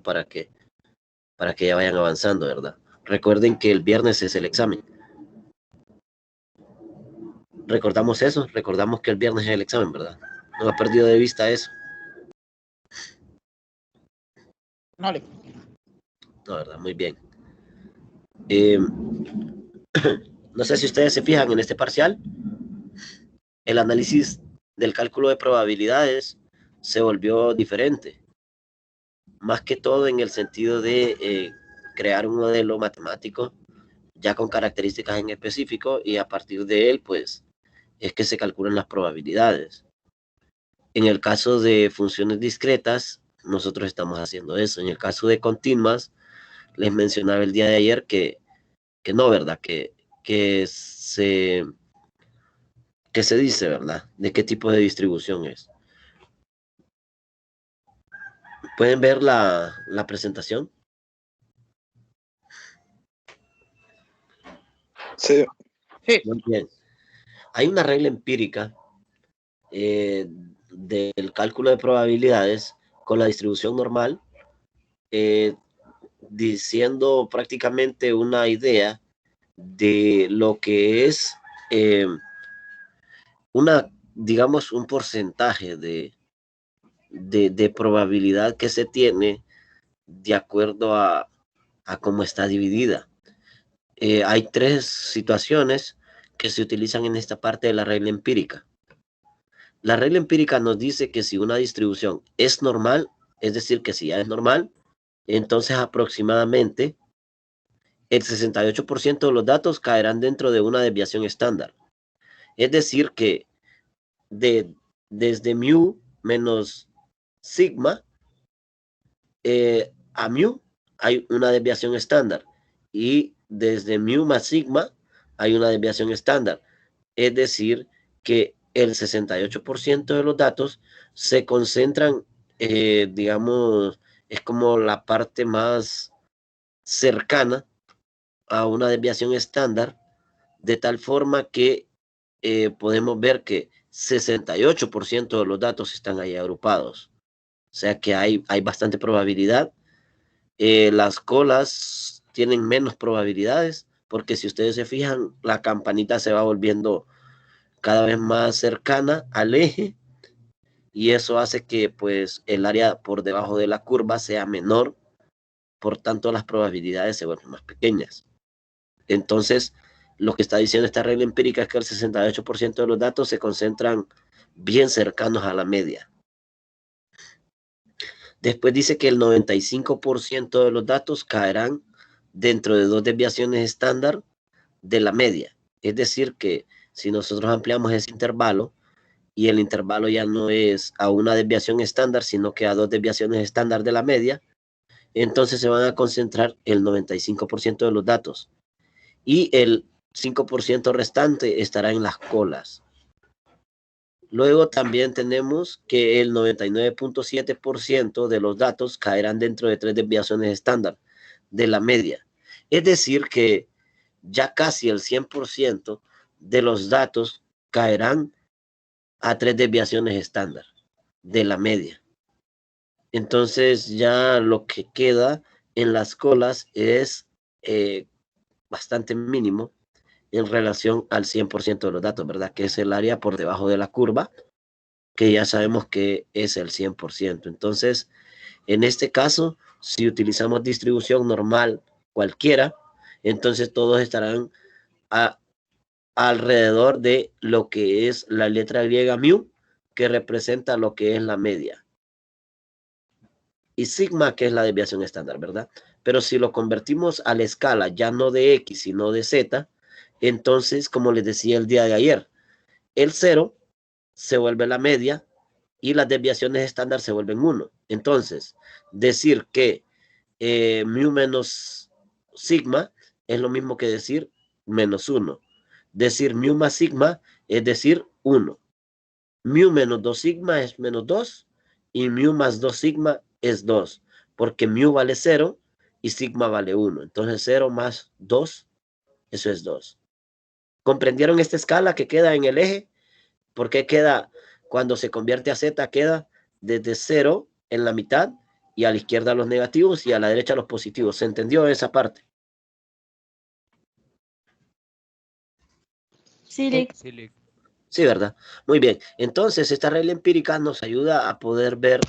para que ya vayan avanzando, ¿verdad? Recuerden que el viernes es el examen. Recordamos eso, recordamos que el viernes es el examen, ¿verdad? No ha perdido de vista eso. No, ¿verdad? Muy bien. No sé si ustedes se fijan en este parcial, el análisis del cálculo de probabilidades se volvió diferente. Más que todo en el sentido de crear un modelo matemático ya con características en específico y a partir de él, pues, es que se calculan las probabilidades. En el caso de funciones discretas, nosotros estamos haciendo eso. En el caso de continuas, les mencionaba el día de ayer que no, ¿verdad? Que se dice, ¿verdad? De qué tipo de distribución es. ¿Pueden ver la presentación? Sí. Muy bien. Hay una regla empírica del cálculo de probabilidades con la distribución normal, diciendo prácticamente una idea de lo que es digamos, un porcentaje de probabilidad que se tiene de acuerdo a cómo está dividida. Hay tres situaciones que se utilizan en esta parte de la regla empírica. La regla empírica nos dice que si una distribución es normal, es decir, que si ya es normal, entonces aproximadamente el 68% de los datos caerán dentro de una desviación estándar. Es decir, que desde mu menos sigma a mu hay una desviación estándar y desde mu más sigma hay una desviación estándar. Es decir, que el 68% de los datos se concentran, digamos, es como la parte más cercana a una desviación estándar, de tal forma que podemos ver que 68% de los datos están ahí agrupados. O sea que hay bastante probabilidad. Las colas tienen menos probabilidades, porque si ustedes se fijan, la campanita se va volviendo cada vez más cercana al eje y eso hace que pues el área por debajo de la curva sea menor, por tanto las probabilidades se vuelven más pequeñas. Entonces, lo que está diciendo esta regla empírica es que el 68% de los datos se concentran bien cercanos a la media. Después dice que el 95% de los datos caerán dentro de dos desviaciones estándar de la media. Es decir, que si nosotros ampliamos ese intervalo y el intervalo ya no es a una desviación estándar, sino que a dos desviaciones estándar de la media, entonces se van a concentrar el 95% de los datos. Y el 5% restante estará en las colas. Luego también tenemos que el 99.7% de los datos caerán dentro de tres desviaciones estándar de la media. Es decir, que ya casi el 100% de los datos caerán a tres desviaciones estándar de la media. Entonces ya lo que queda en las colas es bastante mínimo en relación al 100% de los datos, ¿verdad? Que es el área por debajo de la curva, que ya sabemos que es el 100%. Entonces, en este caso, si utilizamos distribución normal cualquiera, entonces todos estarán alrededor de lo que es la letra griega mu, que representa lo que es la media. Y sigma, que es la desviación estándar, ¿verdad? Pero si lo convertimos a la escala, ya no de X, sino de Z, entonces, como les decía el día de ayer, el 0 se vuelve la media y las desviaciones estándar se vuelven 1. Entonces, decir que mu menos sigma es lo mismo que decir menos 1. Decir mu más sigma es decir 1. Mu menos 2 sigma es menos 2 y mu más 2 sigma es 2, porque mu vale 0 y sigma vale 1. Entonces 0 más 2, eso es 2. ¿Comprendieron esta escala que queda en el eje? ¿Por qué queda, cuando se convierte a Z, queda desde 0 en la mitad y a la izquierda los negativos y a la derecha los positivos. ¿Se entendió esa parte? Sí, Lick. Sí, ¿verdad? Muy bien. Entonces, esta regla empírica nos ayuda a poder ver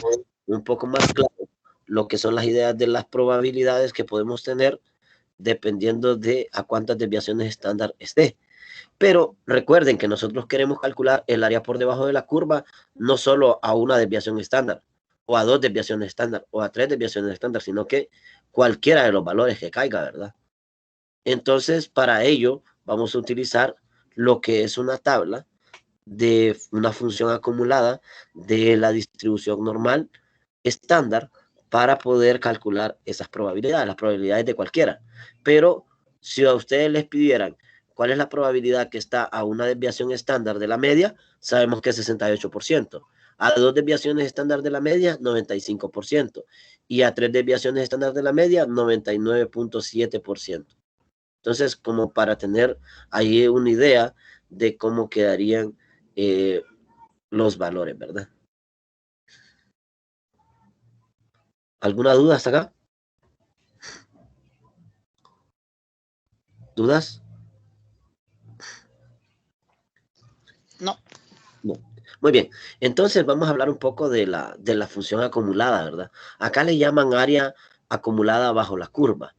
un poco más claro lo que son las ideas de las probabilidades que podemos tener dependiendo de a cuántas desviaciones estándar esté. Pero recuerden que nosotros queremos calcular el área por debajo de la curva, no solo a una desviación estándar, o a dos desviaciones estándar, o a tres desviaciones estándar, sino que cualquiera de los valores que caiga, ¿verdad? Entonces, para ello, vamos a utilizar lo que es una tabla de una función acumulada de la distribución normal estándar para poder calcular esas probabilidades, las probabilidades de cualquiera. Pero si a ustedes les pidieran cuál es la probabilidad que está a una desviación estándar de la media, sabemos que es 68%. A dos desviaciones estándar de la media, 95%. Y a tres desviaciones estándar de la media, 99.7%. Entonces, como para tener ahí una idea de cómo quedarían los valores, ¿verdad? ¿Alguna duda hasta acá? ¿Dudas? No. No. Muy bien. Entonces vamos a hablar un poco de la función acumulada, ¿verdad? Acá le llaman área acumulada bajo la curva,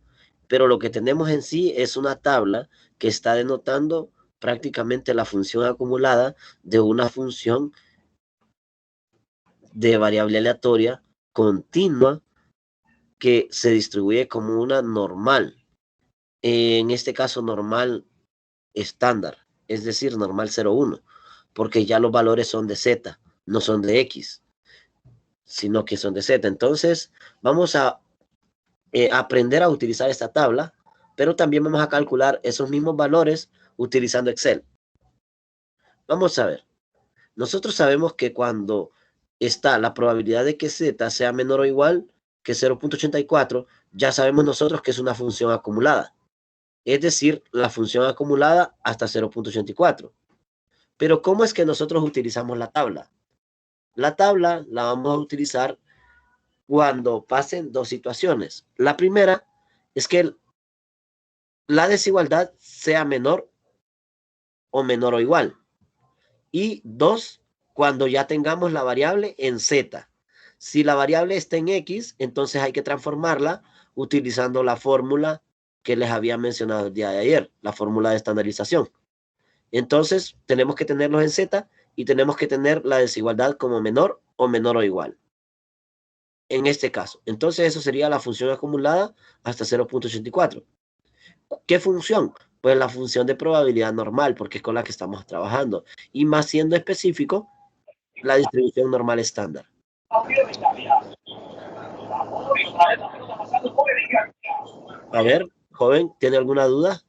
pero lo que tenemos en sí es una tabla que está denotando prácticamente la función acumulada de una función de variable aleatoria continua que se distribuye como una normal. En este caso, normal estándar, es decir, normal 0,1, porque ya los valores son de Z, no son de X, sino que son de Z. Entonces, vamos a aprender a utilizar esta tabla, pero también vamos a calcular esos mismos valores utilizando Excel. Vamos a ver. Nosotros sabemos que cuando está la probabilidad de que Z sea menor o igual que 0.84, ya sabemos nosotros que es una función acumulada. Es decir, la función acumulada hasta 0.84. Pero ¿cómo es que nosotros utilizamos la tabla? La tabla la vamos a utilizar cuando pasen dos situaciones. La primera es que la desigualdad sea menor o igual. Y dos, cuando ya tengamos la variable en Z. Si la variable está en X, entonces hay que transformarla utilizando la fórmula que les había mencionado el día de ayer, la fórmula de estandarización. Entonces, tenemos que tenerlos en Z y tenemos que tener la desigualdad como menor o igual. En este caso. Entonces, eso sería la función acumulada hasta 0.84. ¿Qué función? Pues la función de probabilidad normal, porque es con la que estamos trabajando. Y más siendo específico, la distribución normal estándar. A ver, joven, ¿tiene alguna duda?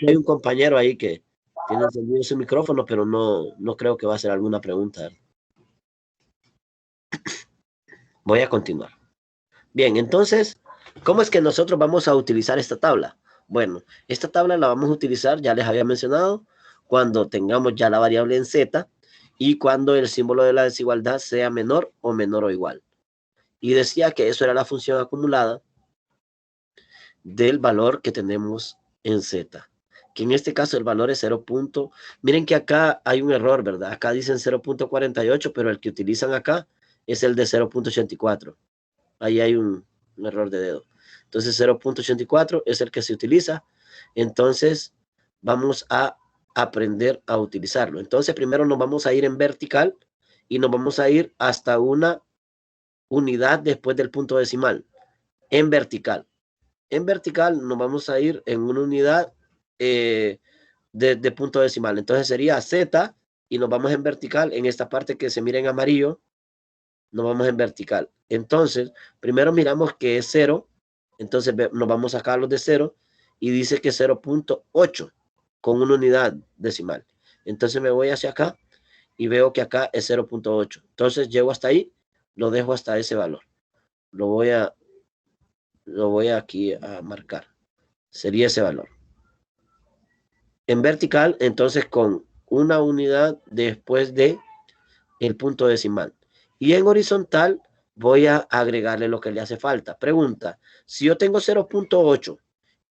Hay un compañero ahí que tiene encendido su micrófono, pero no creo que va a hacer alguna pregunta. Voy a continuar. Bien, entonces, ¿cómo es que nosotros vamos a utilizar esta tabla? Bueno, esta tabla la vamos a utilizar, ya les había mencionado, cuando tengamos ya la variable en Z y cuando el símbolo de la desigualdad sea menor o igual. Y decía que eso era la función acumulada del valor que tenemos en Z. Que en este caso el valor es 0. Miren que acá hay un error, ¿verdad? Acá dicen 0.48, pero el que utilizan acá es el de 0.84. Ahí hay un error de dedo. Entonces 0.84 es el que se utiliza. Entonces vamos a aprender a utilizarlo. Entonces primero nos vamos a ir en vertical y nos vamos a ir hasta una unidad después del punto decimal. En vertical. En vertical nos vamos a ir en una unidad de punto decimal. Entonces sería Z y nos vamos en vertical en esta parte que se mira en amarillo. Nos vamos en vertical. Entonces, primero miramos que es 0. Entonces nos vamos a sacar los de 0 y dice que 0.8 con una unidad decimal. Entonces me voy hacia acá y veo que acá es 0.8. Entonces llego hasta ahí, lo dejo hasta ese valor. Lo voy aquí a marcar. Sería ese valor. En vertical, entonces con una unidad después de el punto decimal. Y en horizontal voy a agregarle lo que le hace falta. Pregunta, si yo tengo 0.8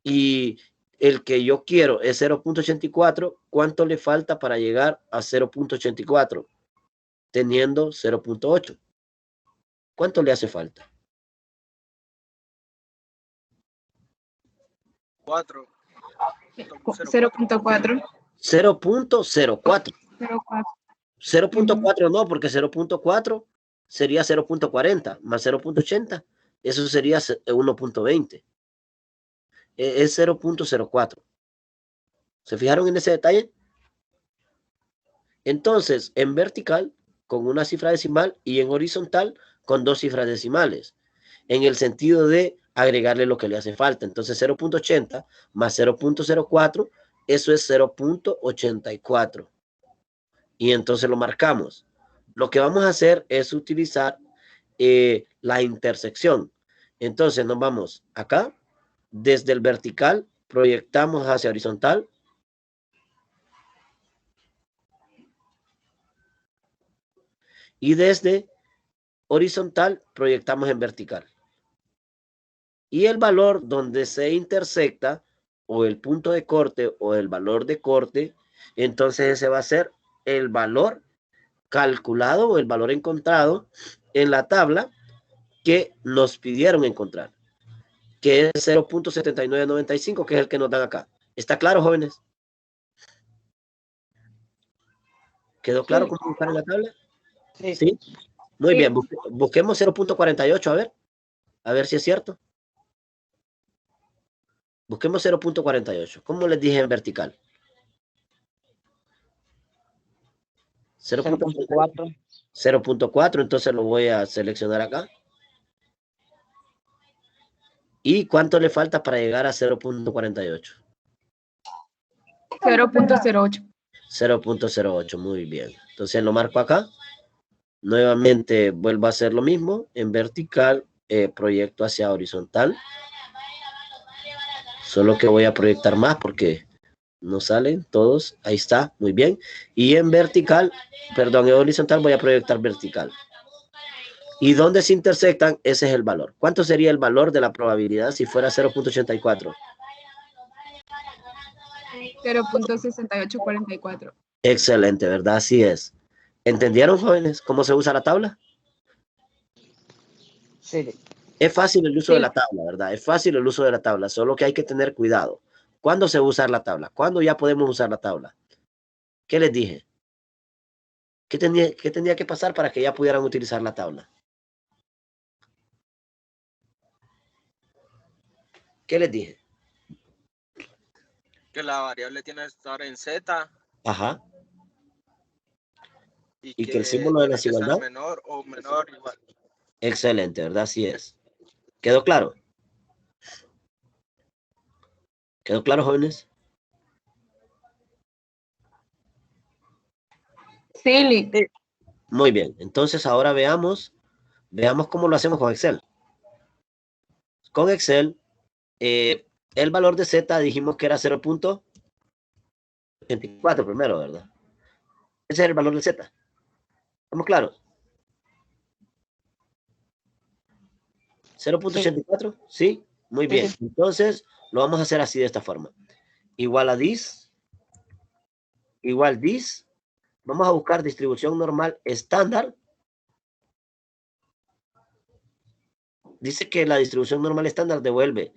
y el que yo quiero es 0.84, ¿cuánto le falta para llegar a 0.84? Teniendo 0.8. ¿Cuánto le hace falta? 4. 0.4. 0.04. 0.4. 0.4 no, porque 0.4 sería 0.40 más 0.80. Eso sería 1.20. Es 0.04. ¿Se fijaron en ese detalle? Entonces, en vertical, con una cifra decimal y en horizontal, con dos cifras decimales. En el sentido de agregarle lo que le hace falta. Entonces, 0.80 más 0.04, eso es 0.84. Y entonces lo marcamos. Lo que vamos a hacer es utilizar la intersección. Entonces nos vamos acá, desde el vertical, proyectamos hacia horizontal. Y desde horizontal, proyectamos en vertical. Y el valor donde se intersecta, o el punto de corte, o el valor de corte, entonces ese va a ser el valor calculado o el valor encontrado en la tabla que nos pidieron encontrar, que es 0.7995, que es el que nos dan acá. ¿Está claro, jóvenes? ¿Quedó claro Sí. cómo buscar en la tabla? Sí. ¿Sí? Muy Sí. bien, busquemos 0.48, a ver si es cierto. Busquemos 0.48. ¿Cómo les dije en vertical? 0.4. 0.4, entonces lo voy a seleccionar acá. ¿Y cuánto le falta para llegar a 0.48? 0.08. 0.08, muy bien. Entonces lo marco acá. Nuevamente vuelvo a hacer lo mismo. En vertical, proyecto hacia horizontal. Solo que voy a proyectar más porque no salen todos. Ahí está, muy bien. Y en vertical, perdón, en horizontal voy a proyectar vertical. Y donde se intersectan, ese es el valor. ¿Cuánto sería el valor de la probabilidad si fuera 0.84? 0.6844. Excelente, ¿verdad? Así es. ¿Entendieron, jóvenes, cómo se usa la tabla? Sí. Es fácil el uso Sí. de la tabla, ¿verdad? Es fácil el uso de la tabla, solo que hay que tener cuidado. ¿Cuándo se usa la tabla? ¿Cuándo ya podemos usar la tabla? ¿Qué les dije? ¿Qué tenía que pasar para que ya pudieran utilizar la tabla? ¿Qué les dije? Que la variable tiene que estar en Z. Ajá. Y Y que el que símbolo de la tiene que estar desigualdad. menor o menor igual. Excelente, ¿verdad? Así es. ¿Quedó claro? ¿Quedó claro, jóvenes? Sí. Muy bien. Entonces ahora veamos cómo lo hacemos con Excel. Con Excel, el valor de Z dijimos que era 0.84 primero, ¿verdad? Ese es el valor de Z. ¿Estamos claros? 0.84, ¿sí? Muy bien. Entonces, lo vamos a hacer así de esta forma. Igual a this, igual this. Vamos a buscar distribución normal estándar. Dice que la distribución normal estándar devuelve.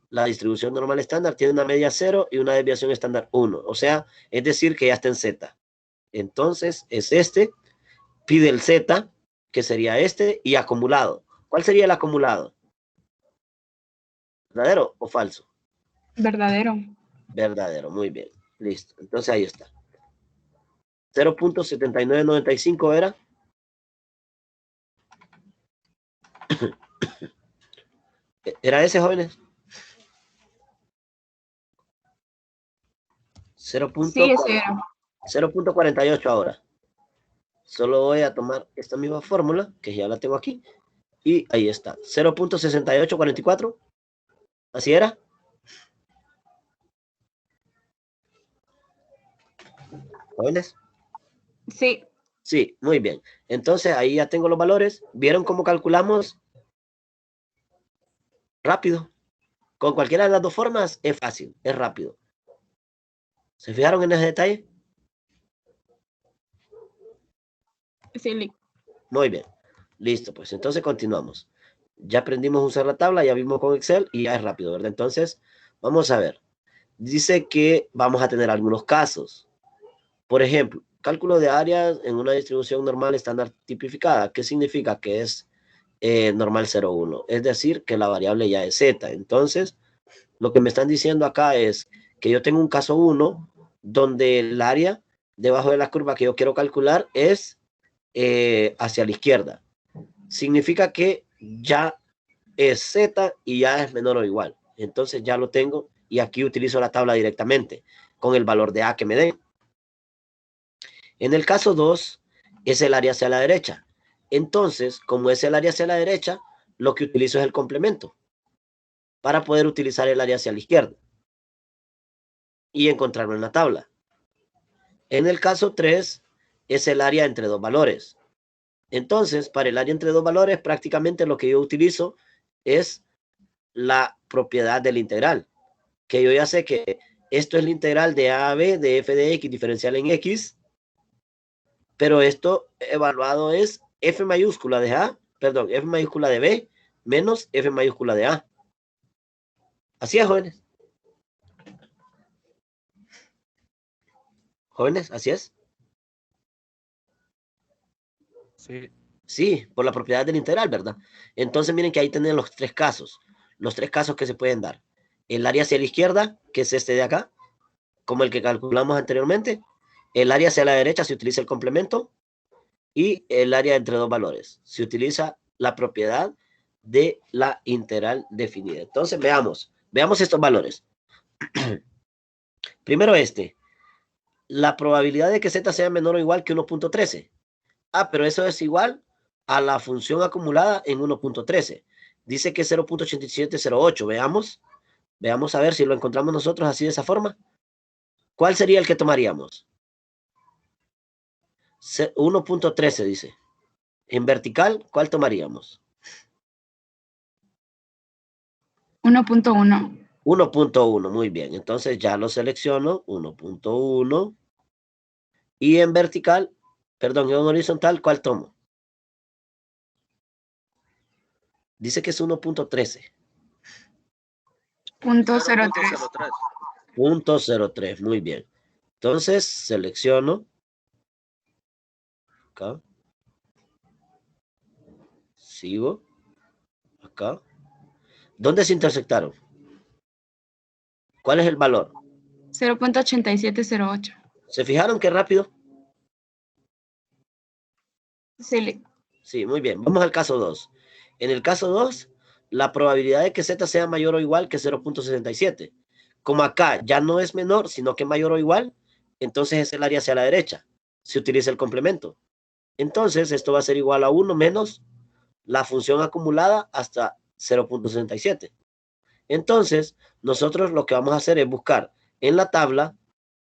La distribución normal estándar tiene una media 0 y una desviación estándar 1. O sea, es decir que ya está en Z. Entonces, es este. Pide el Z, que sería este, y acumulado. ¿Cuál sería el acumulado? ¿Verdadero o falso? Verdadero. Verdadero, muy bien. Listo. Entonces ahí está. 0.7995 era. ¿Era ese, jóvenes? 0.48 ahora. Solo voy a tomar esta misma fórmula, que ya la tengo aquí, y ahí está. 0.6844. ¿Así era? ¿Jóvenes? Sí. Sí, muy bien. Entonces ahí ya tengo los valores. ¿Vieron cómo calculamos? Rápido. Con cualquiera de las dos formas es fácil, es rápido. ¿Se fijaron en ese detalle? Sí. Muy bien. Listo, pues entonces continuamos. Ya aprendimos a usar la tabla, ya vimos con Excel y ya es rápido, ¿verdad? Entonces, vamos a ver. Dice que vamos a tener algunos casos. Por ejemplo, cálculo de áreas en una distribución normal estándar tipificada. ¿Qué significa? Que es normal 0,1. Es decir, que la variable ya es z. Entonces, lo que me están diciendo acá es que yo tengo un caso 1 donde el área debajo de la curva que yo quiero calcular es hacia la izquierda. Significa que ya es z y ya es menor o igual. Entonces ya lo tengo y aquí utilizo la tabla directamente con el valor de a que me den. En el caso 2 es el área hacia la derecha. Entonces, como es el área hacia la derecha, lo que utilizo es el complemento para poder utilizar el área hacia la izquierda y encontrarlo en la tabla. En el caso 3 es el área entre dos valores. Entonces, para el área entre dos valores, prácticamente lo que yo utilizo es la propiedad del integral, que yo ya sé que esto es la integral de a a b de f de x diferencial en x, pero esto evaluado es f mayúscula de a, perdón, f mayúscula de b menos f mayúscula de a. Así es, jóvenes. Jóvenes, así es. Sí. Sí, por la propiedad del integral, ¿verdad? Entonces miren que ahí tienen los tres casos que se pueden dar. El área hacia la izquierda, que es este de acá, como el que calculamos anteriormente. El área hacia la derecha se utiliza el complemento. Y el área entre dos valores. Se utiliza la propiedad de la integral definida. Entonces veamos estos valores. Primero la probabilidad de que z sea menor o igual que 1.13. Ah, pero eso es igual a la función acumulada en 1.13. Dice que es 0.8708. Veamos a ver si lo encontramos nosotros así de esa forma. ¿Cuál sería el que tomaríamos? 1.13 dice. En vertical, ¿cuál tomaríamos? 1.1. 1.1, muy bien. Entonces ya lo selecciono, 1.1. Y en vertical, perdón, en horizontal, ¿cuál tomo? Dice que es 1.13. 0.03. 0.03, muy bien. Entonces selecciono acá. Sigo acá. ¿Dónde se intersectaron? ¿Cuál es el valor? 0.8708. ¿Se fijaron qué rápido? Sí. Sí, muy bien. Vamos al caso 2. En el caso 2, la probabilidad de que z sea mayor o igual que 0.67. Como acá ya no es menor, sino que mayor o igual, entonces es el área hacia la derecha. Se utiliza el complemento. Entonces, esto va a ser igual a 1 menos la función acumulada hasta 0.67. Entonces, nosotros lo que vamos a hacer es buscar en la tabla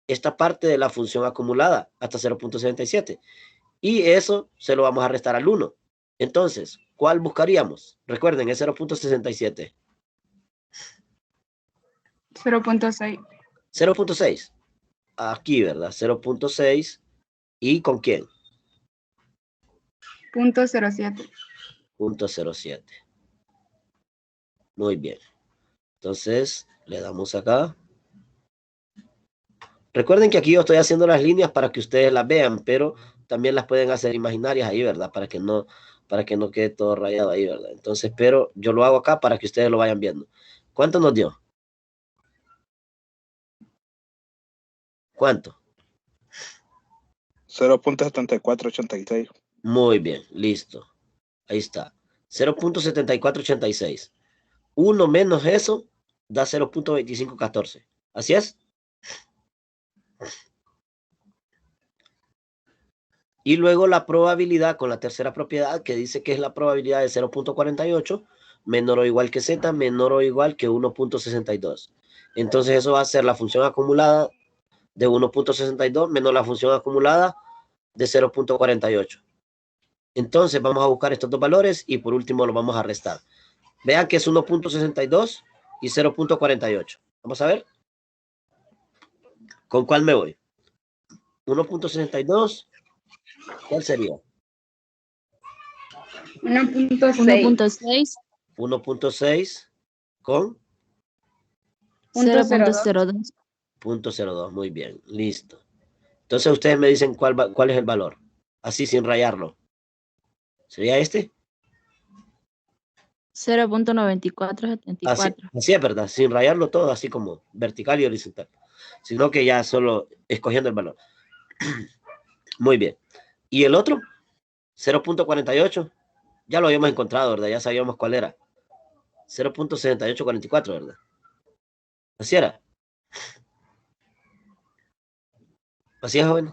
esta parte de la función acumulada hasta 0.67. Y eso se lo vamos a restar al 1. Entonces, ¿cuál buscaríamos? Recuerden, es 0.67. 0.6. 0.6. Aquí, ¿verdad? 0.6. ¿Y con quién? 0.07. 0.07. Muy bien. Entonces, le damos acá. Recuerden que aquí yo estoy haciendo las líneas para que ustedes las vean, pero también las pueden hacer imaginarias ahí, ¿verdad? Para que no quede todo rayado ahí, ¿verdad? Entonces, pero yo lo hago acá para que ustedes lo vayan viendo. ¿Cuánto nos dio? ¿Cuánto? 0.7486. Muy bien, listo. Ahí está. 0.7486. 1 menos eso da 0.2514. ¿Así es? Y luego la probabilidad con la tercera propiedad que dice que es la probabilidad de 0.48 menor o igual que z menor o igual que 1.62. Entonces eso va a ser la función acumulada de 1.62 menos la función acumulada de 0.48. Entonces vamos a buscar estos dos valores y por último los vamos a restar. Vean que es 1.62 y 0.48. Vamos a ver. ¿Con cuál me voy? 1.62. ¿Cuál sería? 1.6. 1.6, con 0.02. 0.02. Muy bien, listo. Entonces ustedes me dicen cuál es el valor. Así sin rayarlo. ¿Sería este? 0.9474. Así es, ¿verdad? Sin rayarlo todo, así como vertical y horizontal. Sino que ya solo escogiendo el valor. Muy bien. ¿Y el otro? 0.48. Ya lo habíamos encontrado, ¿verdad? Ya sabíamos cuál era. 0.7844, ¿verdad? Así era. Así es, joven.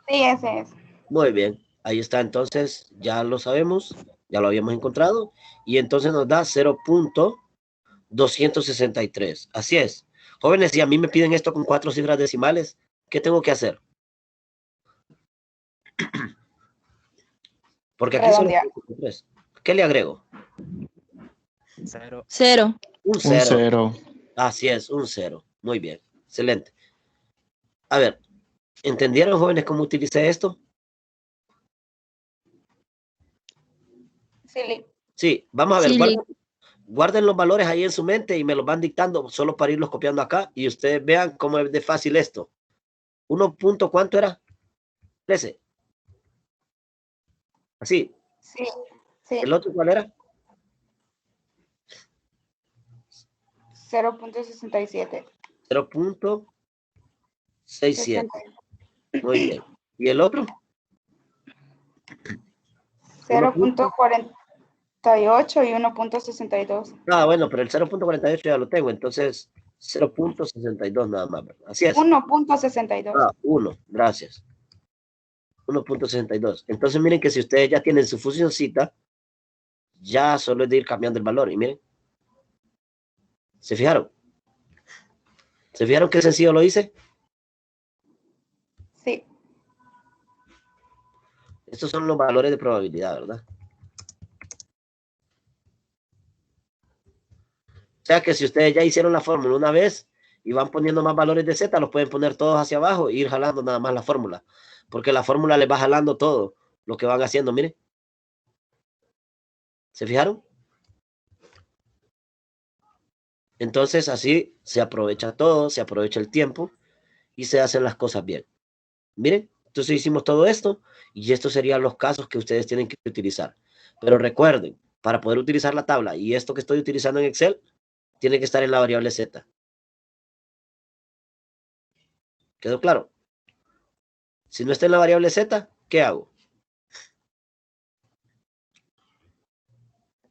Sí, ese es. Muy bien. Ahí está, entonces, ya lo sabemos. Ya lo habíamos encontrado. Y entonces nos da 0.263. Así es. Jóvenes, si a mí me piden esto con 4 cifras decimales, ¿qué tengo que hacer? Porque aquí solo Redondear. 3. ¿Qué le agrego? 0. 0. Un Un 0. 0. Así es, un 0. Muy bien. Excelente. A ver, ¿entendieron, jóvenes, cómo utilicé esto? Sí. Sí, vamos a ver. Sí, Guarden los valores ahí en su mente y me los van dictando solo para irlos copiando acá y ustedes vean cómo es de fácil esto. 1 punto, ¿cuánto era? 13. Así. Sí. Sí. ¿El otro cuál era? 0.67. 0.67. Muy bien. ¿Y el otro? 0.48 y 1.62. Ah, bueno, pero el 0.48 ya lo tengo, entonces 0.62 nada más, ¿verdad? Así es. 1.62. 1, gracias. 1.62. Entonces miren que si ustedes ya tienen su funcioncita, ya solo es de ir cambiando el valor. Y miren, ¿se fijaron? ¿Se fijaron qué sencillo lo hice? Sí. Estos son los valores de probabilidad, ¿verdad? O sea que si ustedes ya hicieron la fórmula una vez y van poniendo más valores de z, los pueden poner todos hacia abajo e ir jalando nada más la fórmula. Porque la fórmula les va jalando todo lo que van haciendo, miren. ¿Se fijaron? Entonces así se aprovecha todo, se aprovecha el tiempo y se hacen las cosas bien. Miren, entonces hicimos todo esto y estos serían los casos que ustedes tienen que utilizar. Pero recuerden, para poder utilizar la tabla y esto que estoy utilizando en Excel, tiene que estar en la variable z. ¿Quedó claro? Si no está en la variable z, ¿qué hago?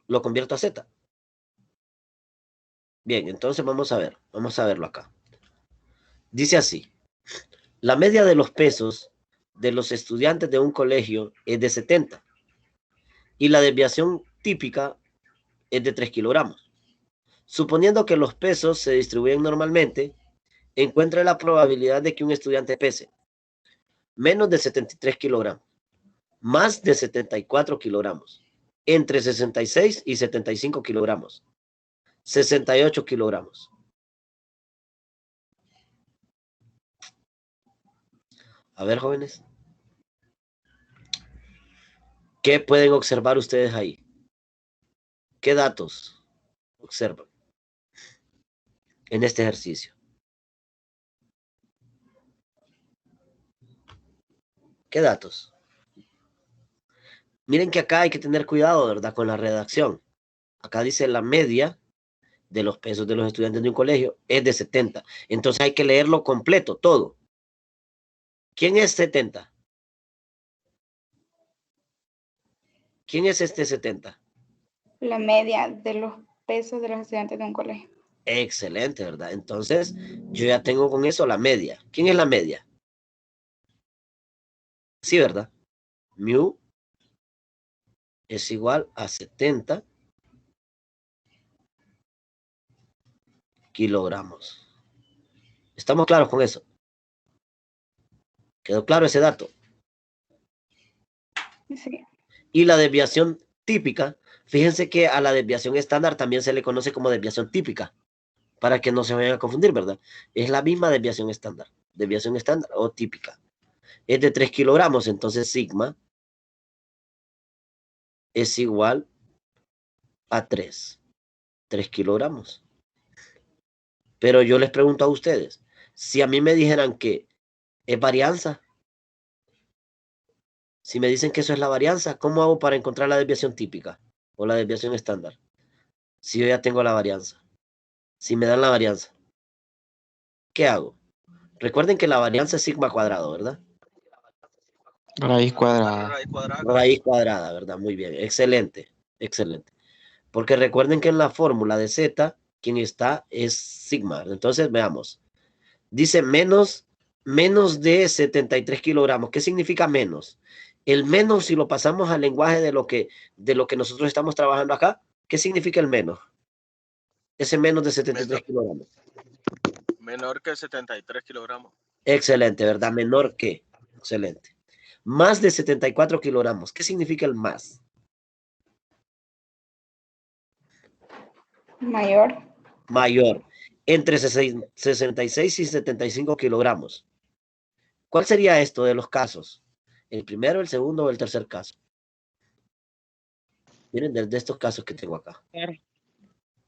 Lo convierto a z. Bien, entonces vamos a verlo acá. Dice así, la media de los pesos de los estudiantes de un colegio es de 70 y la desviación típica es de 3 kilogramos. Suponiendo que los pesos se distribuyen normalmente, encuentre la probabilidad de que un estudiante pese menos de 73 kilogramos, más de 74 kilogramos, entre 66 y 75 kilogramos, 68 kilogramos. A ver, jóvenes, ¿qué pueden observar ustedes ahí? ¿Qué datos observan en este ejercicio? ¿Qué datos? Miren que acá hay que tener cuidado, ¿verdad? Con la redacción. Acá dice la media de los pesos de los estudiantes de un colegio es de 70. Entonces hay que leerlo completo, todo. ¿Quién es 70? ¿Quién es este 70? La media de los pesos de los estudiantes de un colegio. Excelente, ¿verdad? Entonces yo ya tengo con eso la media. ¿Quién es la media? Sí, ¿verdad? Mu es igual a 70 kilogramos. ¿Estamos claros con eso? ¿Quedó claro ese dato? Sí. Y la desviación típica, fíjense que a la desviación estándar también se le conoce como desviación típica, para que no se vayan a confundir, ¿verdad? Es la misma desviación estándar o típica. Es de 3 kilogramos, entonces sigma es igual a 3 kilogramos. Pero yo les pregunto a ustedes, si a mí me dijeran que es varianza, si me dicen que eso es la varianza, ¿cómo hago para encontrar la desviación típica o la desviación estándar? Si yo ya tengo la varianza, si me dan la varianza, ¿qué hago? Recuerden que la varianza es sigma cuadrado, ¿verdad? Raíz cuadrada. Raíz cuadrada, ¿verdad? Muy bien, excelente, excelente. Porque recuerden que en la fórmula de z, quien está es sigma. Entonces, veamos. Dice menos de 73 kilogramos. ¿Qué significa menos? El menos, si lo pasamos al lenguaje de lo que nosotros estamos trabajando acá, ¿qué significa el menos? Ese menos de 73 kilogramos. Menor que 73 kilogramos. Excelente, ¿verdad? Menor que. Excelente. Más de 74 kilogramos. ¿Qué significa el más? Mayor. Mayor. Entre 66 y 75 kilogramos. ¿Cuál sería esto de los casos? ¿El primero, el segundo o el tercer caso? Miren, de estos casos que tengo acá.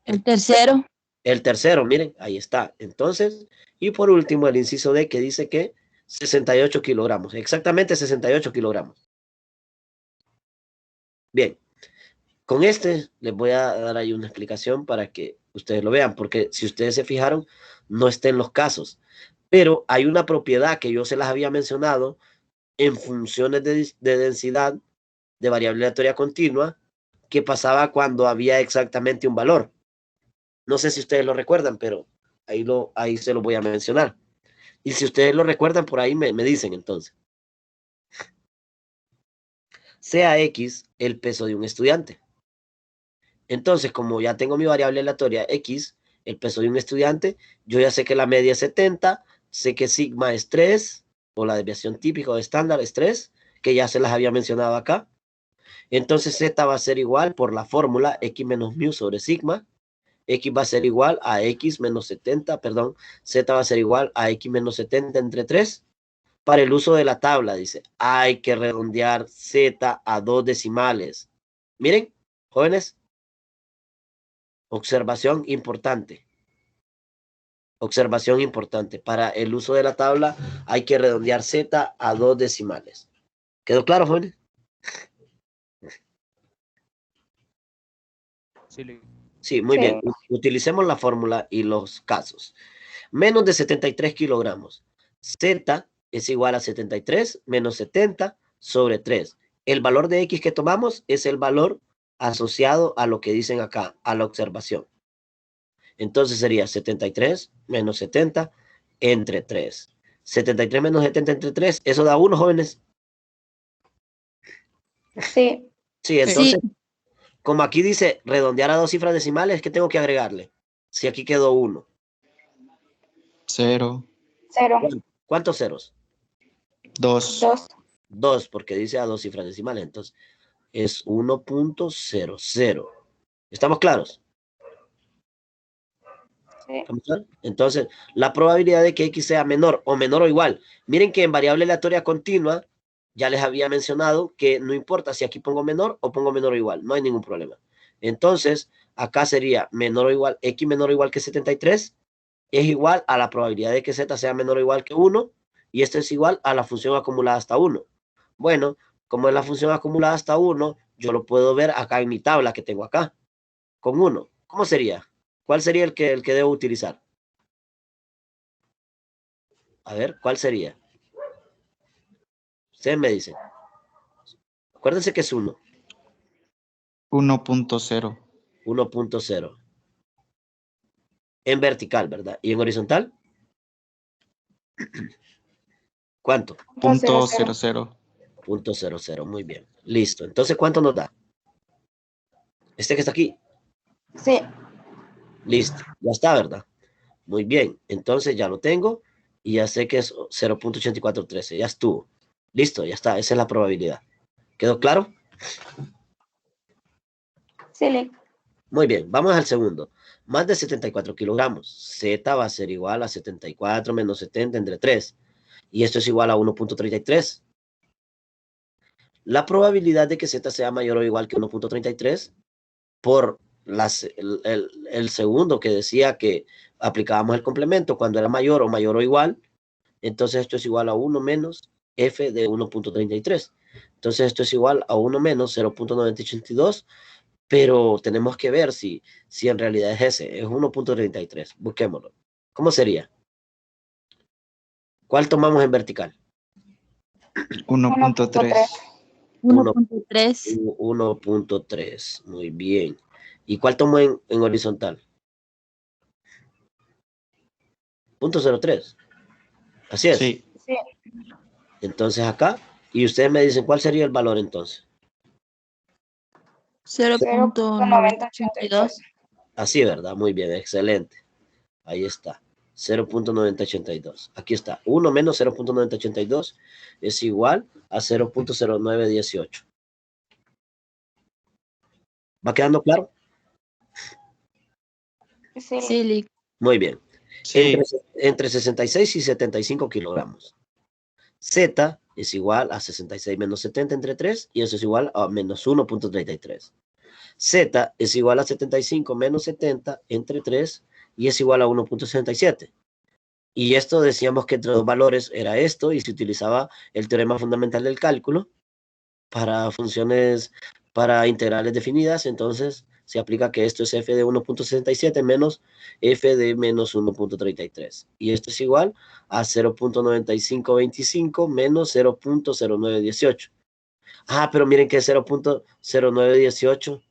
El tercero. El tercero, miren, ahí está. Entonces, y por último, el inciso D que dice que 68 kilogramos. Exactamente 68 kilogramos. Bien. Con este les voy a dar ahí una explicación para que ustedes lo vean, porque si ustedes se fijaron, no está en los casos. Pero hay una propiedad que yo se las había mencionado en funciones de densidad de variable aleatoria continua que pasaba cuando había exactamente un valor. No sé si ustedes lo recuerdan, pero ahí se lo voy a mencionar. Y si ustedes lo recuerdan, por ahí me dicen entonces. Sea X el peso de un estudiante. Entonces, como ya tengo mi variable aleatoria X, el peso de un estudiante, yo ya sé que la media es 70, sé que sigma es 3, o la desviación típica o estándar es 3, que ya se las había mencionado acá. Entonces Z va a ser igual por la fórmula X menos mu sobre sigma. X va a ser igual a X menos 70, perdón, Z va a ser igual a X menos 70 entre 3. Para el uso de la tabla, dice, hay que redondear Z a 2 decimales. Miren, jóvenes, observación importante. Observación importante. Para el uso de la tabla hay que redondear Z a 2 decimales. ¿Quedó claro, jóvenes? Sí, muy bien. Utilicemos la fórmula y los casos. Menos de 73 kilogramos. Z es igual a 73 menos 70 sobre 3. El valor de X que tomamos es el valor asociado a lo que dicen acá, a la observación. Entonces sería 73 menos 70 entre 3. 73 menos 70 entre 3, ¿eso da 1, jóvenes? Sí. Sí, entonces, como aquí dice redondear a 2 cifras decimales, ¿qué tengo que agregarle? Si aquí quedó 1. 0. 0. ¿Cuántos ceros? 2. 2. 2, porque dice a 2 cifras decimales, entonces es 1.00. ¿Estamos claros? Sí. Entonces, la probabilidad de que X sea menor o igual. Miren que en variable aleatoria continua, ya les había mencionado que no importa si aquí pongo menor o igual, no hay ningún problema. Entonces, acá sería menor o igual, X menor o igual que 73, es igual a la probabilidad de que Z sea menor o igual que 1, y esto es igual a la función acumulada hasta 1. Bueno, como es la función acumulada hasta 1, yo lo puedo ver acá en mi tabla que tengo acá, con 1. ¿Cómo sería? ¿Cuál sería el que debo utilizar? A ver, ¿cuál sería? Ustedes me dicen. Acuérdense que es 1. 1.0. 1.0. En vertical, ¿verdad? ¿Y en horizontal? ¿Cuánto? Punto 00. 0.00. Muy bien. Listo. Entonces, ¿cuánto nos da? Este que está aquí. Sí. Listo. Ya está, ¿verdad? Muy bien. Entonces ya lo tengo. Y ya sé que es 0.8413. Ya estuvo. Listo, ya está. Esa es la probabilidad. ¿Quedó claro? Sí, Lick. Muy bien, vamos al segundo. Más de 74 kilogramos. Z va a ser igual a 74 menos 70 entre 3. Y esto es igual a 1.33. La probabilidad de que Z sea mayor o igual que 1.33 por el segundo que decía que aplicábamos el complemento cuando era mayor o igual, entonces esto es igual a 1 menos f de 1.33. Entonces esto es igual a 1 menos 0.982, pero tenemos que ver si en realidad es ese, es 1.33. Busquémoslo. ¿Cómo sería? ¿Cuál tomamos en vertical? 1.3. 1.3. 1.3. Muy bien. ¿Y cuál tomo en horizontal? 0.03. Así es. Sí. Sí. Entonces acá, y ustedes me dicen cuál sería el valor entonces. 0.982. Así, ¿verdad? Muy bien, excelente. Ahí está. 0.982. Aquí está. 1 menos 0.982 es igual a 0.0918. ¿Va quedando claro? Sí, Lick. Sí, Lick. Muy bien. Sí. Entre 66 y 75 kilogramos. Z es igual a 66 menos 70 entre 3 y eso es igual a menos 1.33. Z es igual a 75 menos 70 entre 3 y es igual a 1.67. Y esto decíamos que entre dos valores era esto y se utilizaba el teorema fundamental del cálculo para funciones, para integrales definidas. Entonces se aplica que esto es f de 1.67 menos f de menos 1.33. Y esto es igual a 0.9525 menos 0.0918. Ah, pero miren que 0.0918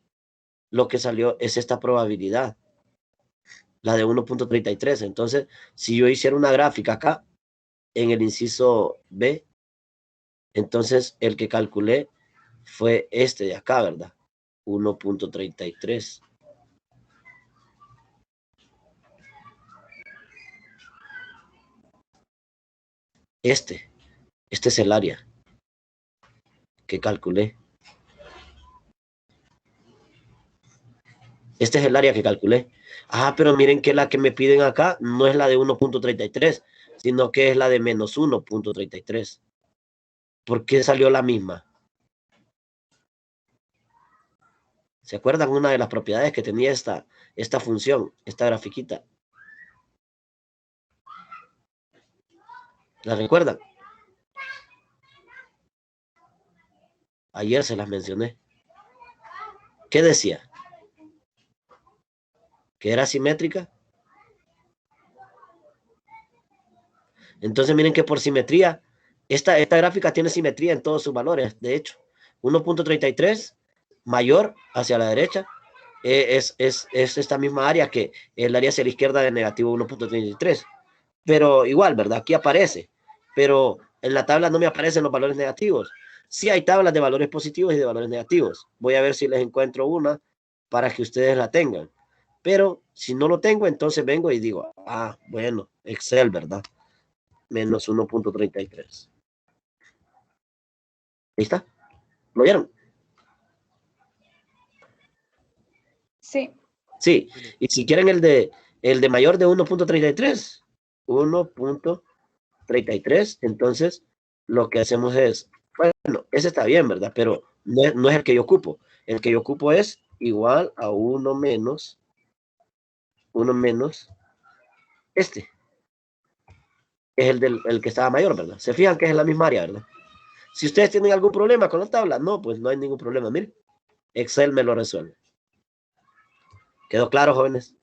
lo que salió es esta probabilidad, la de 1.33. Entonces, si yo hiciera una gráfica acá, en el inciso B, entonces el que calculé fue este de acá, ¿verdad? 1.33. Este es el área que calculé. Este es el área que calculé. Ah, pero miren que la que me piden acá no es la de 1.33, sino que es la de menos 1.33. ¿Por qué salió la misma? ¿Se acuerdan una de las propiedades que tenía esta función, esta grafiquita? ¿La recuerdan? Ayer se las mencioné. ¿Qué decía? ¿Que era simétrica? Entonces miren que por simetría, esta gráfica tiene simetría en todos sus valores. De hecho, 1.33 mayor hacia la derecha es esta misma área que el área hacia la izquierda de negativo 1.33. Pero igual, ¿verdad? Aquí aparece. Pero en la tabla no me aparecen los valores negativos. Sí hay tablas de valores positivos y de valores negativos. Voy a ver si les encuentro una para que ustedes la tengan. Pero si no lo tengo, entonces vengo y digo, ah, bueno, Excel, ¿verdad? Menos 1.33. Ahí está. ¿Lo vieron? Sí. Sí. Y si quieren el de mayor de 1.33, 1.33, entonces lo que hacemos es, bueno, ese está bien, ¿verdad? Pero no es el que yo ocupo. El que yo ocupo es igual a 1 menos este. Es el que estaba mayor, ¿verdad? Se fijan que es en la misma área, ¿verdad? Si ustedes tienen algún problema con la tabla, no, pues no hay ningún problema. Miren, Excel me lo resuelve. ¿Quedó claro, jóvenes?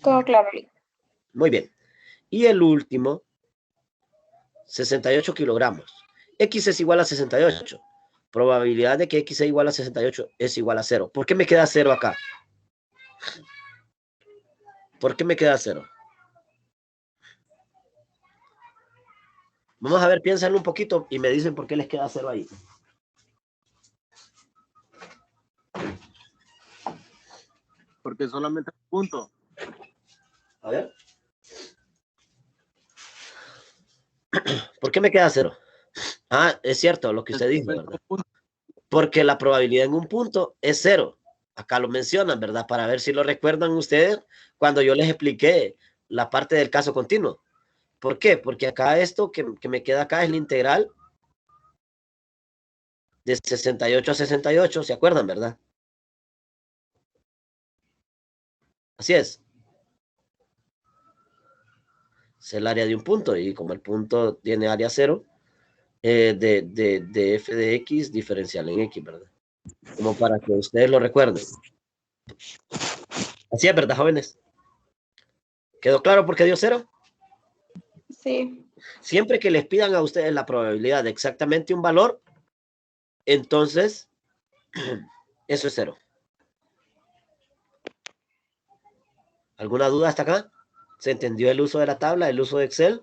Todo claro, Lick. Muy bien. Y el último, 68 kilogramos. X es igual a 68. Probabilidad de que X sea igual a 68 es igual a 0. ¿Por qué me queda 0 acá? ¿Por qué me queda 0? Vamos a ver, piénsenlo un poquito y me dicen por qué les queda 0 ahí. Porque solamente un punto. A ver. ¿Por qué me queda 0? Ah, es cierto lo que usted dijo, ¿verdad? Porque la probabilidad en un punto es 0. Acá lo mencionan, ¿verdad? Para ver si lo recuerdan ustedes cuando yo les expliqué la parte del caso continuo. ¿Por qué? Porque acá esto que me queda acá es la integral de 68 a 68, ¿se acuerdan, verdad? Así es. Es el área de un punto y como el punto tiene área 0, de f de x diferencial en x, ¿verdad? Como para que ustedes lo recuerden. Así es, ¿verdad, jóvenes? ¿Quedó claro por qué dio 0? Sí. Siempre que les pidan a ustedes la probabilidad de exactamente un valor, entonces eso es 0. ¿Alguna duda hasta acá? ¿Se entendió el uso de la tabla, el uso de Excel,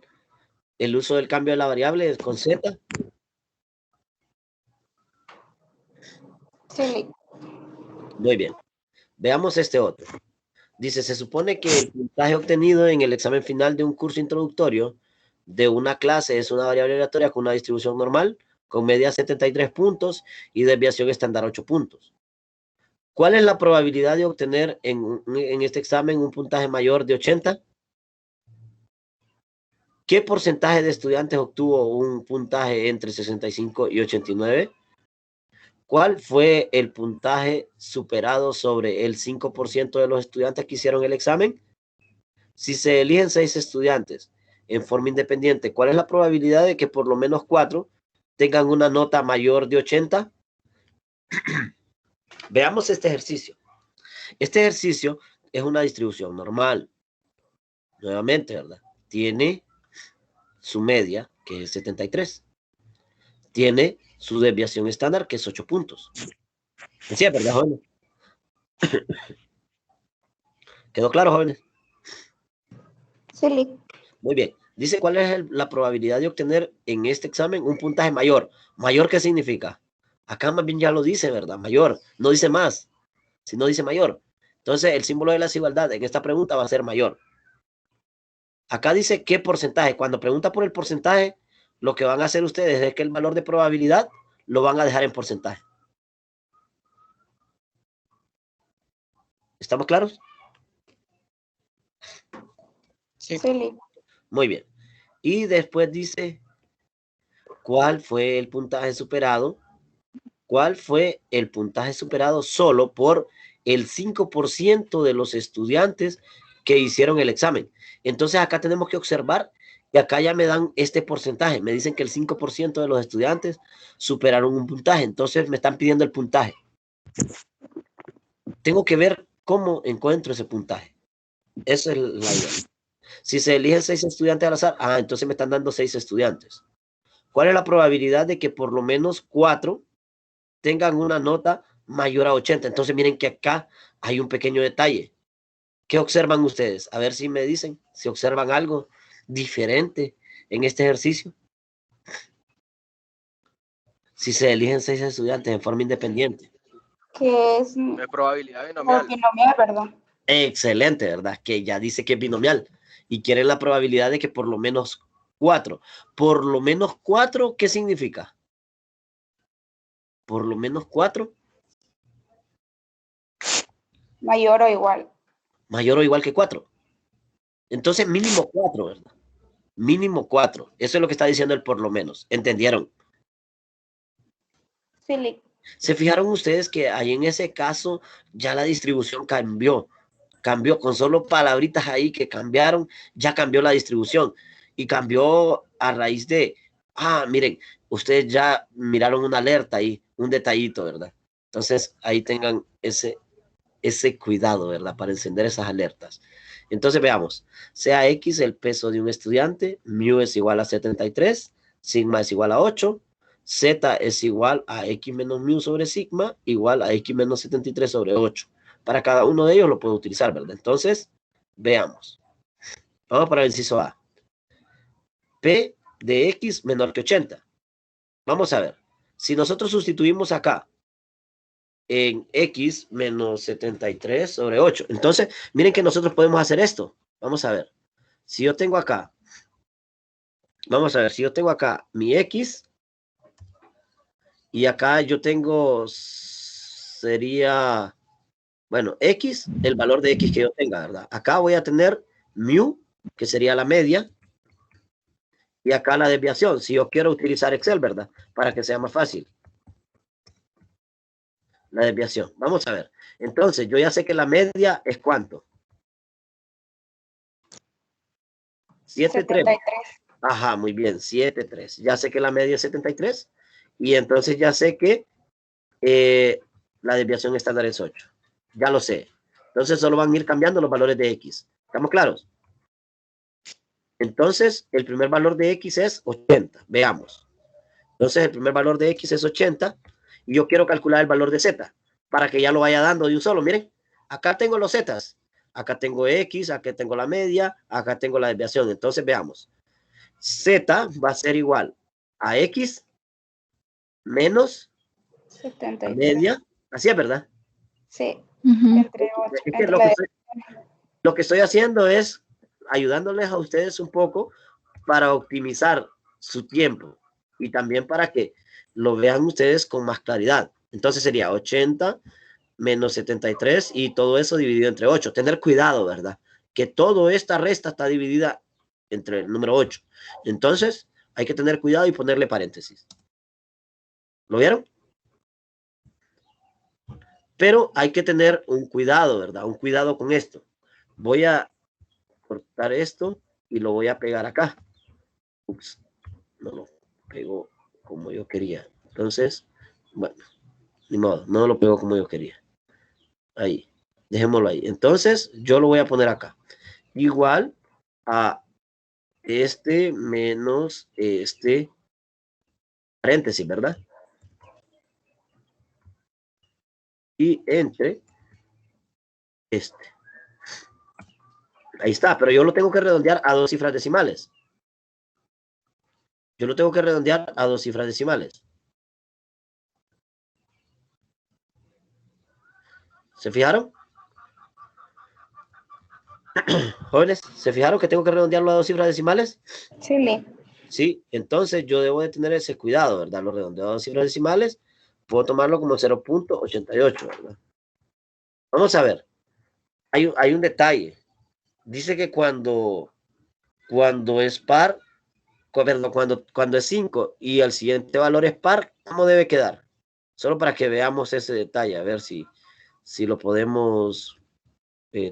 el uso del cambio de la variable con Z? Sí. Muy bien. Veamos este otro. Dice, se supone que el puntaje obtenido en el examen final de un curso introductorio de una clase es una variable aleatoria con una distribución normal, con media 73 puntos y desviación estándar 8 puntos. ¿Cuál es la probabilidad de obtener en este examen un puntaje mayor de 80? ¿Qué porcentaje de estudiantes obtuvo un puntaje entre 65 y 89? ¿Cuál fue el puntaje superado sobre el 5% de los estudiantes que hicieron el examen? Si se eligen 6 estudiantes en forma independiente, ¿cuál es la probabilidad de que por lo menos 4 tengan una nota mayor de 80? Veamos este ejercicio. Este ejercicio es una distribución normal. Nuevamente, ¿verdad? Tiene su media, que es 73. Tiene su desviación estándar, que es 8 puntos. Así es, ¿verdad, jóvenes? ¿Quedó claro, jóvenes? Sí. Muy bien. Dice cuál es la probabilidad de obtener en este examen un puntaje mayor. ¿Mayor qué significa? Acá más bien ya lo dice, ¿verdad? Mayor. No dice más, sino dice mayor. Entonces, el símbolo de la desigualdad en esta pregunta va a ser mayor. Acá dice qué porcentaje. Cuando pregunta por el porcentaje, lo que van a hacer ustedes es que el valor de probabilidad lo van a dejar en porcentaje. ¿Estamos claros? Sí. Muy bien. Y después dice cuál fue el puntaje superado. ¿Cuál fue el puntaje superado solo por el 5% de los estudiantes que hicieron el examen? Entonces acá tenemos que observar que acá ya me dan este porcentaje. Me dicen que el 5% de los estudiantes superaron un puntaje. Entonces me están pidiendo el puntaje. Tengo que ver cómo encuentro ese puntaje. Esa es la idea. Si se eligen 6 estudiantes al azar, entonces me están dando 6 estudiantes. ¿Cuál es la probabilidad de que por lo menos 4 tengan una nota mayor a 80? Entonces miren que acá hay un pequeño detalle. ¿Qué observan ustedes? A ver si me dicen, si observan algo diferente en este ejercicio. Si se eligen 6 estudiantes en forma independiente. Que es De probabilidad binomial. binomial, ¿verdad? Excelente, ¿verdad? Que ya dice que es binomial. Y quieren la probabilidad de que por lo menos 4. Por lo menos 4, ¿qué significa? Por lo menos 4. Mayor o igual. Mayor o igual que 4. Entonces mínimo 4, ¿verdad? Mínimo 4. Eso es lo que está diciendo el por lo menos. ¿Entendieron? Sí. ¿Se fijaron ustedes que ahí en ese caso ya la distribución cambió? Cambió con solo palabritas ahí que cambiaron, ya cambió la distribución. Y cambió a raíz de, miren, ustedes ya miraron una alerta ahí, un detallito, ¿verdad? Entonces ahí tengan ese cuidado, ¿verdad? Para encender esas alertas. Entonces veamos, sea X el peso de un estudiante, mu es igual a 73, sigma es igual a 8, Z es igual a X menos mu sobre sigma, igual a X menos 73 sobre 8. Para cada uno de ellos lo puedo utilizar, ¿verdad? Entonces, veamos. Vamos para el inciso A. P de X menor que 80. Vamos a ver. Si nosotros sustituimos acá en X menos 73 sobre 8. Entonces, miren que nosotros podemos hacer esto. Vamos a ver. Si yo tengo acá Vamos a ver, si yo tengo acá mi X y acá yo tengo, sería, bueno, X, el valor de X que yo tenga, ¿verdad? Acá voy a tener mu, que sería la media, y acá la desviación, si yo quiero utilizar Excel, ¿verdad? Para que sea más fácil. La desviación. Vamos a ver. Entonces, yo ya sé que la media es ¿cuánto? 7,3. 73. Ajá, muy bien, 7,3. Ya sé que la media es 73. Y entonces ya sé que la desviación estándar es 8. Ya lo sé. Entonces solo van a ir cambiando los valores de X. ¿Estamos claros? Entonces, el primer valor de X es 80. Veamos. Entonces, el primer valor de X es 80. Y yo quiero calcular el valor de Z para que ya lo vaya dando de un solo. Miren, acá tengo los Zetas. Acá tengo X, acá tengo la media, acá tengo la desviación. Entonces, veamos. Z va a ser igual a X menos la 73. media. Así es, ¿verdad? Sí, Ujú. entre 8. Es que lo que estoy haciendo es ayudándoles a ustedes un poco para optimizar su tiempo y también para que lo vean ustedes con más claridad. Entonces sería 80 menos 73 y todo eso dividido entre 8. Tener cuidado, ¿verdad? Que toda esta resta está dividida entre el número 8. Entonces hay que tener cuidado y ponerle paréntesis. ¿Lo vieron? Pero hay que tener un cuidado, ¿verdad? Un cuidado con esto. Voy a cortar esto y lo voy a pegar acá. Ups, no lo pegó como yo quería. Entonces, bueno, ni modo, no lo pegó como yo quería. Ahí, dejémoslo ahí. Entonces, yo lo voy a poner acá. Igual a este menos este paréntesis, ¿verdad? Y entre este. Ahí está, pero yo lo tengo que redondear a 2 cifras decimales. Yo lo tengo que redondear a 2 cifras decimales. ¿Se fijaron? Jóvenes, ¿se fijaron que tengo que redondearlo a 2 cifras decimales? Sí, Lee. Sí, entonces yo debo de tener ese cuidado, ¿verdad? Lo redondeo a 2 cifras decimales, puedo tomarlo como 0,88, ¿verdad? Vamos a ver, hay un detalle. Dice que cuando es par, perdón, cuando es 5 y el siguiente valor es par, ¿cómo debe quedar? Solo para que veamos ese detalle, a ver si lo podemos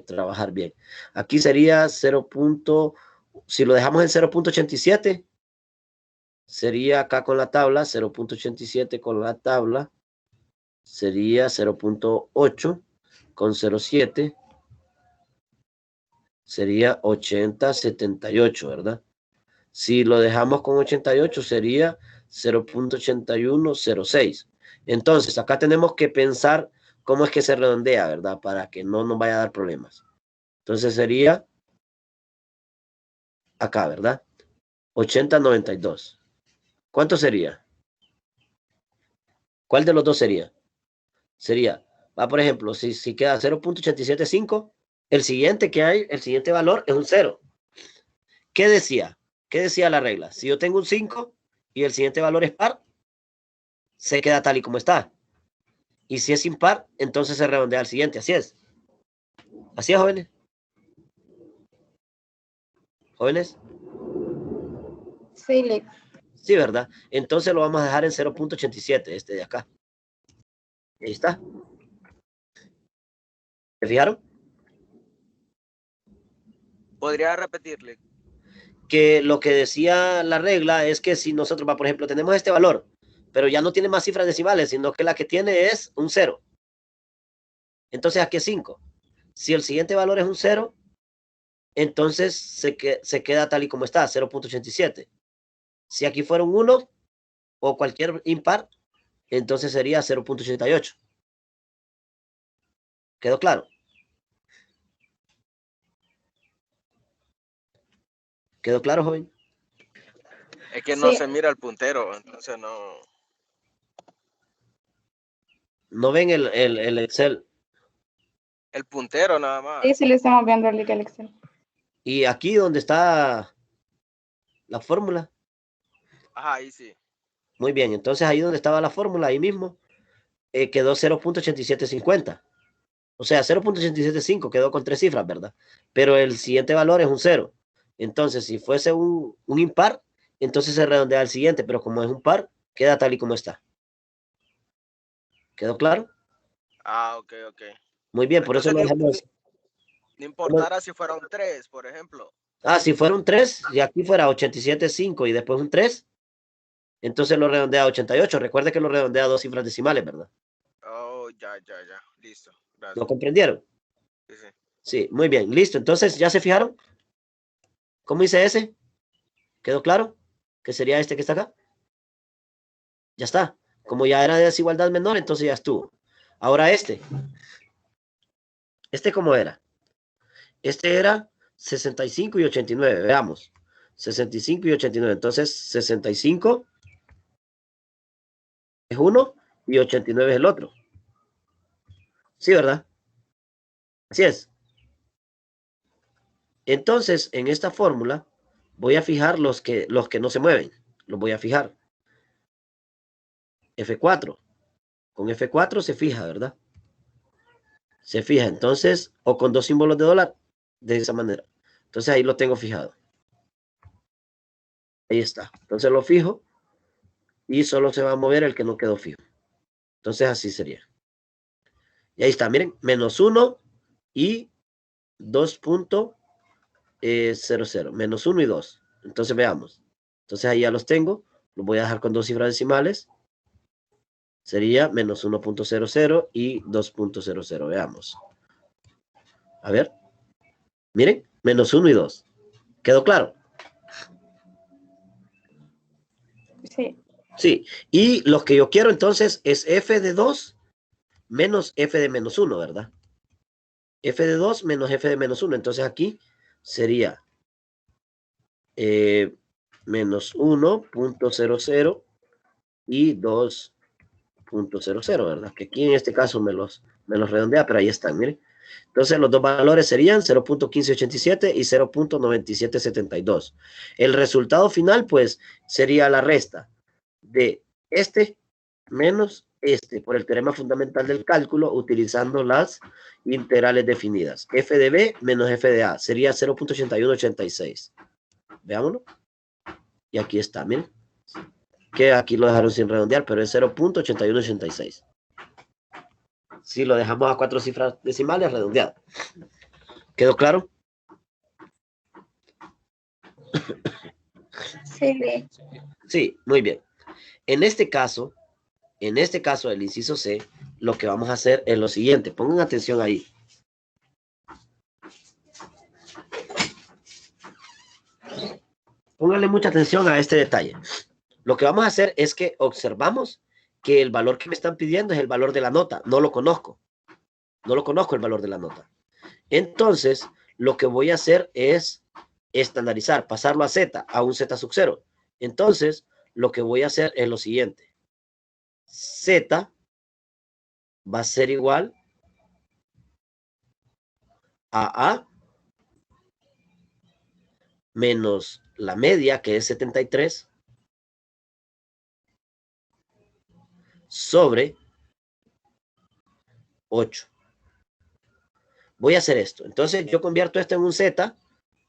trabajar bien. Aquí sería 0. Si lo dejamos en 0,87, sería acá con la tabla, 0,87 con la tabla, sería 0,8 con 0,7, sería 80,78, ¿verdad? Si lo dejamos con 88, sería 0,8106. Entonces, acá tenemos que pensar cómo es que se redondea, ¿verdad? Para que no nos vaya a dar problemas. Entonces sería acá, ¿verdad? 80,92. ¿Cuánto sería? ¿Cuál de los dos sería? Sería, por ejemplo, si queda 0,875, el siguiente que hay, el siguiente valor es un 0. ¿Qué decía? ¿Qué decía la regla? Si yo tengo un 5 y el siguiente valor es par, se queda tal y como está. Y si es impar, entonces se redondea al siguiente. Así es. Así es, jóvenes. ¿Jóvenes? Sí, Lee. Sí, ¿verdad? Entonces lo vamos a dejar en 0,87, este de acá. Ahí está. ¿Se fijaron? ¿Podría repetirle? Que lo que decía la regla es que si nosotros, por ejemplo, tenemos este valor, pero ya no tiene más cifras decimales, sino que la que tiene es un 0. Entonces aquí es 5. Si el siguiente valor es un 0, entonces se queda tal y como está, 0,87. Si aquí fuera un 1 o cualquier impar, entonces sería 0,88. ¿Quedó claro? ¿Quedó claro, joven? Es que no Sí. se mira el puntero, entonces no. ¿No ven el Excel? El puntero nada más. Sí, le estamos viendo el Excel. Y aquí donde está la fórmula, Ajá, ahí sí. Muy bien, entonces ahí donde estaba la fórmula, ahí mismo, quedó 0.8750. O sea, 0.875 quedó con 3 cifras, ¿verdad? Pero el siguiente valor es un 0. Entonces, si fuese un impar, entonces se redondea al siguiente, pero como es un par, queda tal y como está. ¿Quedó claro? Ah, ok, ok. Muy bien, por eso Entonces, lo dejamos. no importara si fuera un 3, por ejemplo. Ah, si fuera un 3, y aquí fuera 87.5 y después un 3, entonces lo redondea a 88. Recuerde que lo redondea a 2 cifras decimales, ¿verdad? Oh, ya. Listo. ¿Lo Gracias. comprendieron? Sí, sí. Sí, muy bien, listo. Entonces, ¿ya se fijaron? ¿Cómo hice ese? ¿Quedó claro? ¿Qué sería este que está acá? Ya está. Como ya era de desigualdad menor, entonces ya estuvo. Ahora este. ¿Este cómo era? Este era 65 y 89. Veamos. 65 y 89. Entonces, 65 es uno y 89 es el otro. Sí, ¿verdad? Así es. Entonces, en esta fórmula, voy a fijar los que no se mueven. Los voy a fijar. F4. Con F4 se fija, ¿verdad? Se fija. Entonces, o con 2 símbolos de dólar, de esa manera. Entonces, ahí lo tengo fijado. Ahí está. Entonces lo fijo y solo se va a mover el que no quedó fijo. Entonces así sería. Y ahí está, miren, -1 y 2.00. -1 y 2. Entonces veamos. Entonces ahí ya los tengo. Los voy a dejar con 2 cifras decimales. Sería -1.00 y 2.00. Veamos. A ver. Miren, -1 y 2. ¿Quedó claro? Sí. Sí. Y lo que yo quiero entonces es f de 2 menos f de -1, ¿verdad? F de 2 menos f de -1. Entonces aquí sería -1.00 y 2.00, ¿verdad? Que aquí en este caso me los redondea, pero ahí están, miren. Entonces los dos valores serían 0.1587 y 0.9772. El resultado final, pues, sería la resta de este menos este por el teorema fundamental del cálculo utilizando las integrales definidas. F de B menos F de A sería 0.8186. Veámoslo. Y aquí está, miren. Que aquí lo dejaron sin redondear, pero es 0.8186. Si lo dejamos a 4 cifras decimales, redondeado. ¿Quedó claro? Sí. Sí, muy bien. En este caso, el inciso C, lo que vamos a hacer es lo siguiente. Pongan atención ahí. Pónganle mucha atención a este detalle. Lo que vamos a hacer es que observamos que el valor que me están pidiendo es el valor de la nota. No lo conozco. No lo conozco el valor de la nota. Entonces, lo que voy a hacer es estandarizar, pasarlo a Z, a un Z sub 0. Entonces, lo que voy a hacer es lo siguiente. Z va a ser igual a A menos la media, que es 73, sobre 8. Voy a hacer esto. Entonces, yo convierto esto en un Z,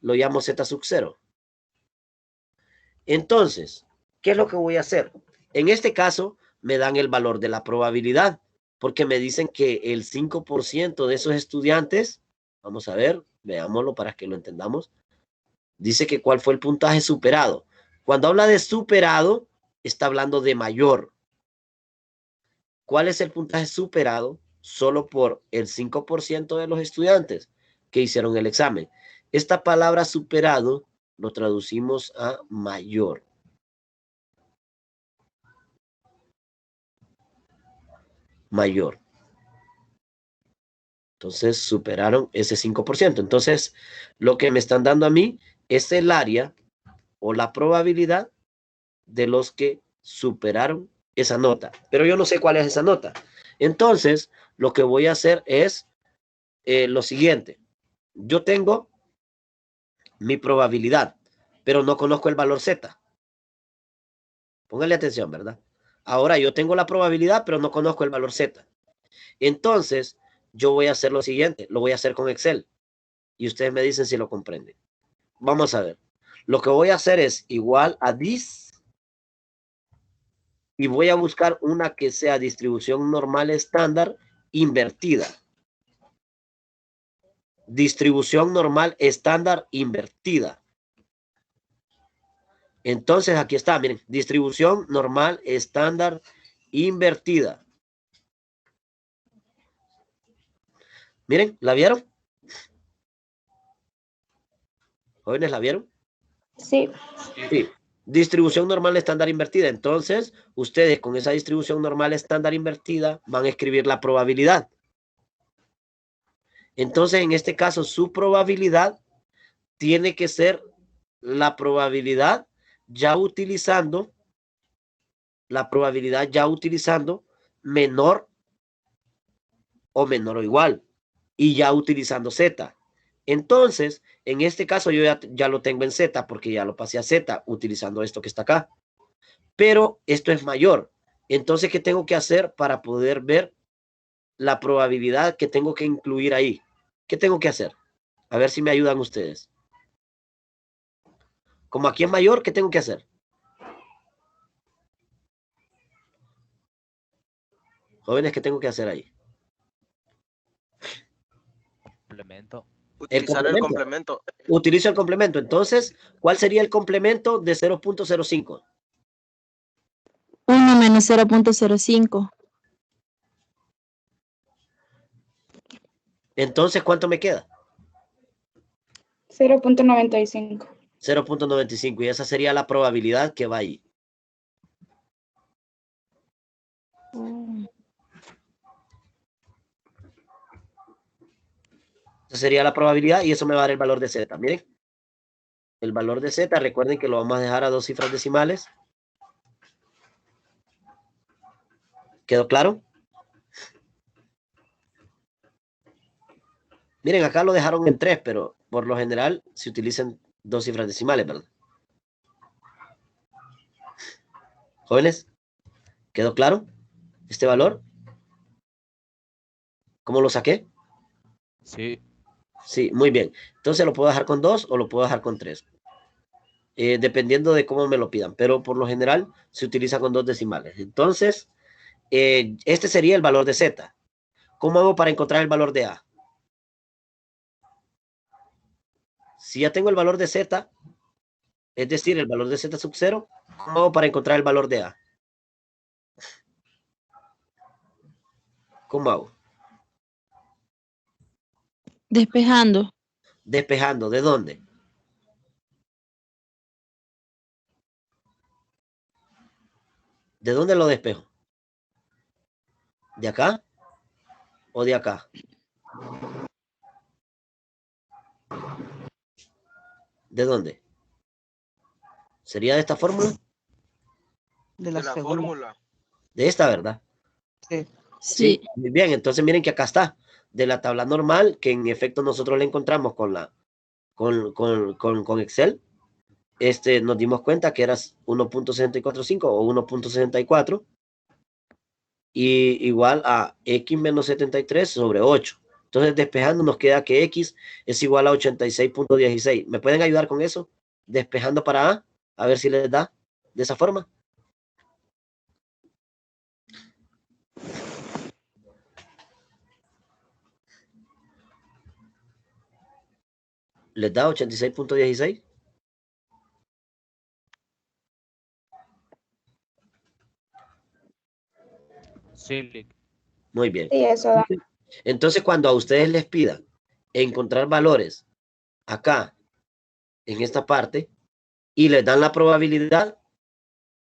lo llamo Z sub 0. Entonces, ¿qué es lo que voy a hacer? En este caso, me dan el valor de la probabilidad, porque me dicen que el 5% de esos estudiantes, vamos a ver, veámoslo para que lo entendamos, dice que cuál fue el puntaje superado. Cuando habla de superado, está hablando de mayor. ¿Cuál es el puntaje superado? Solo por el 5% de los estudiantes que hicieron el examen. Esta palabra superado lo traducimos a mayor. Mayor. Entonces superaron ese 5%. Entonces, lo que me están dando a mí es el área o la probabilidad de los que superaron esa nota. Pero yo no sé cuál es esa nota. Entonces, lo que voy a hacer es lo siguiente. Yo tengo mi probabilidad, pero no conozco el valor Z. Póngale atención, ¿verdad? Ahora yo tengo la probabilidad, pero no conozco el valor Z. Entonces, yo voy a hacer lo siguiente. Lo voy a hacer con Excel. Y ustedes me dicen si lo comprenden. Vamos a ver. Lo que voy a hacer es igual a this. Y voy a buscar una que sea distribución normal estándar invertida. Distribución normal estándar invertida. Entonces aquí está, miren, distribución normal estándar invertida. Miren, ¿la vieron? ¿Jóvenes la vieron? Sí. Sí. Distribución normal estándar invertida. Entonces, ustedes con esa distribución normal estándar invertida van a escribir la probabilidad. Entonces, en este caso, su probabilidad tiene que ser la probabilidad ya utilizando menor o igual y ya utilizando Z. Entonces, en este caso yo ya lo tengo en Z porque ya lo pasé a Z utilizando esto que está acá. Pero esto es mayor. Entonces, ¿qué tengo que hacer para poder ver la probabilidad que tengo que incluir ahí? ¿Qué tengo que hacer? A ver si me ayudan ustedes. Como aquí es mayor, ¿qué tengo que hacer? Jóvenes, ¿qué tengo que hacer ahí? Complemento. Utilizar el complemento. Utilizo el complemento. Entonces, ¿cuál sería el complemento de 0.05? 1 menos 0.05. Entonces, ¿cuánto me queda? 0.95. 0.95. Y esa sería la probabilidad que va ahí. Esa sería la probabilidad y eso me va a dar el valor de Z. Miren. El valor de Z, recuerden que lo vamos a dejar a 2 cifras decimales. ¿Quedó claro? Miren, acá lo dejaron en 3, pero por lo general se utilizan 2 cifras decimales, ¿verdad? Jóvenes, ¿quedó claro este valor? ¿Cómo lo saqué? Sí. Sí, muy bien. Entonces lo puedo dejar con 2 o lo puedo dejar con 3. Dependiendo de cómo me lo pidan, pero por lo general se utiliza con 2 decimales. Entonces, este sería el valor de Z. ¿Cómo hago para encontrar el valor de A? Si ya tengo el valor de Z, es decir, el valor de Z sub 0, ¿cómo hago para encontrar el valor de A? ¿Cómo hago? Despejando. Despejando. ¿De dónde? ¿De dónde lo despejo? ¿De acá o de acá? ¿De dónde? ¿Sería de esta fórmula? De la fórmula. De esta, ¿verdad? Sí. Sí, muy bien. Entonces miren que acá está. De la tabla normal, que en efecto nosotros la encontramos con Excel. Nos dimos cuenta que era 1.645 o 1.64 y igual a x menos 73 sobre 8. Entonces, despejando nos queda que x es igual a 86.16. ¿Me pueden ayudar con eso? Despejando para A ver si les da de esa forma. ¿Les da 86.16? Sí. Muy bien. Sí, eso da. Entonces, cuando a ustedes les pidan encontrar valores acá, en esta parte, y les dan la probabilidad,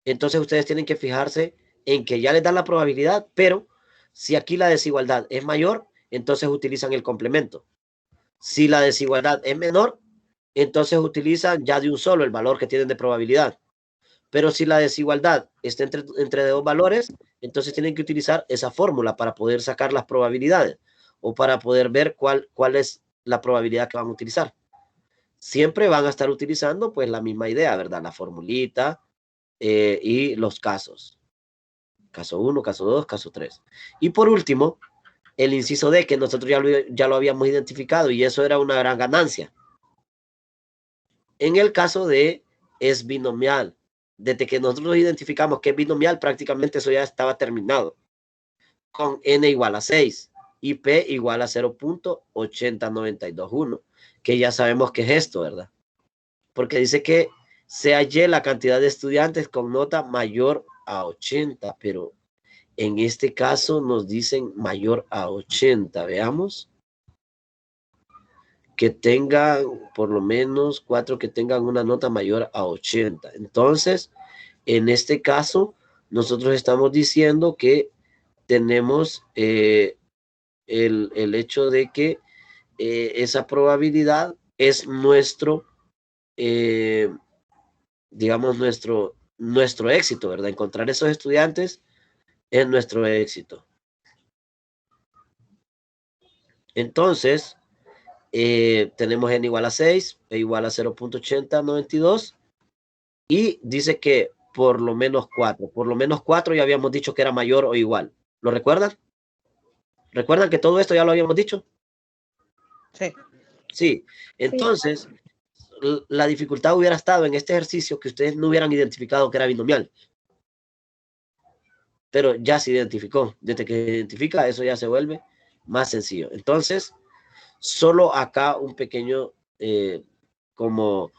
entonces ustedes tienen que fijarse en que ya les dan la probabilidad, pero si aquí la desigualdad es mayor, entonces utilizan el complemento. Si la desigualdad es menor, entonces utilizan ya de un solo el valor que tienen de probabilidad. Pero si la desigualdad está entre dos valores, entonces tienen que utilizar esa fórmula para poder sacar las probabilidades o para poder ver cuál es la probabilidad que van a utilizar. Siempre van a estar utilizando pues la misma idea, ¿verdad? La formulita, y los casos. Caso 1, caso 2, caso 3. Y por último, el inciso D, que nosotros ya lo habíamos identificado y eso era una gran ganancia. En el caso de es binomial, desde que nosotros identificamos que es binomial, prácticamente eso ya estaba terminado. Con n igual a 6 y p igual a 0.80921, que ya sabemos que es esto, ¿verdad? Porque dice que sea y la cantidad de estudiantes con nota mayor a 80, pero en este caso nos dicen mayor a 80. Veamos. Que tengan por lo menos 4 que tengan una nota mayor a 80. Entonces, en este caso, nosotros estamos diciendo que tenemos el hecho de que esa probabilidad es nuestro, digamos, nuestro éxito, ¿verdad? Encontrar esos estudiantes es nuestro éxito. Entonces, tenemos n igual a 6, e igual a 0.8092 y dice que por lo menos 4. Por lo menos 4 ya habíamos dicho que era mayor o igual. ¿Lo recuerdan? ¿Recuerdan que todo esto ya lo habíamos dicho? Sí. Sí. Entonces, la dificultad hubiera estado en este ejercicio que ustedes no hubieran identificado que era binomial. Pero ya se identificó. Desde que se identifica, eso ya se vuelve más sencillo. Entonces, solo acá un pequeño cuidado,